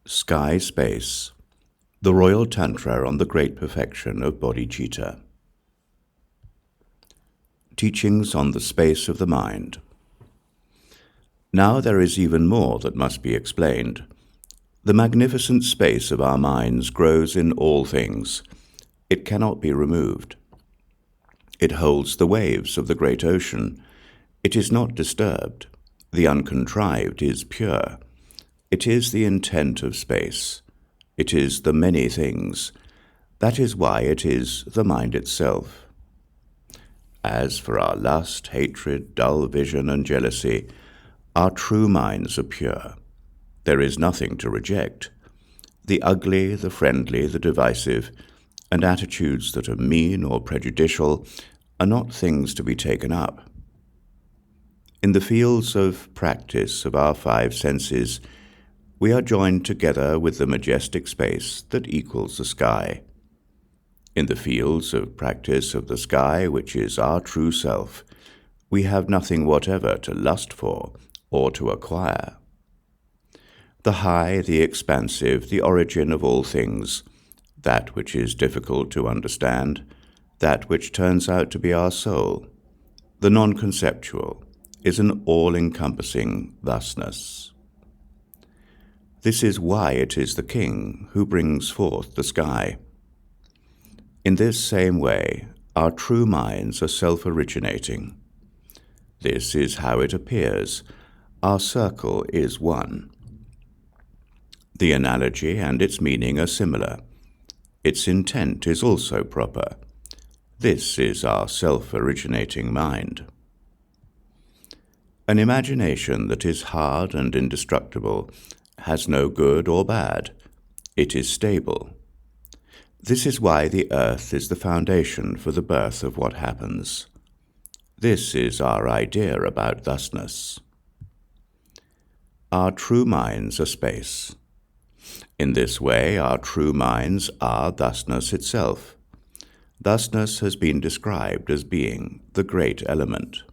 Sky Space, the Royal Tantra on the Great Perfection of Bodhicitta. Teachings on the Space of the Mind. Now there is even more that must be explained. The magnificent space of our minds grows in all things. It cannot be removed. It holds the waves of the great ocean. It is not disturbed. The uncontrived is pure. It is the intent of space. It is the many things. That is why it is the mind itself. As for our lust, hatred, dull vision, and jealousy, our true minds are pure. There is nothing to reject. The ugly, the friendly, the divisive, and attitudes that are mean or prejudicial are not things to be taken up. In the fields of practice of our five senses, we are joined together with the majestic space that equals the sky. In the fields of practice of the sky, which is our true self, we have nothing whatever to lust for or to acquire. The high, the expansive, the origin of all things, that which is difficult to understand, that which turns out to be our soul, the non-conceptual, is an all-encompassing thusness. This is why it is the king who brings forth the sky. In this same way, our true minds are self-originating. This is how it appears. Our circle is one. The analogy and its meaning are similar. Its intent is also proper. This is our self-originating mind. An imagination that is hard and indestructible has no good or bad. It is stable. This is why the earth is the foundation for the birth of what happens. This is our idea about thusness. Our true minds are space. In this way, our true minds are thusness itself. Thusness has been described as being the great element.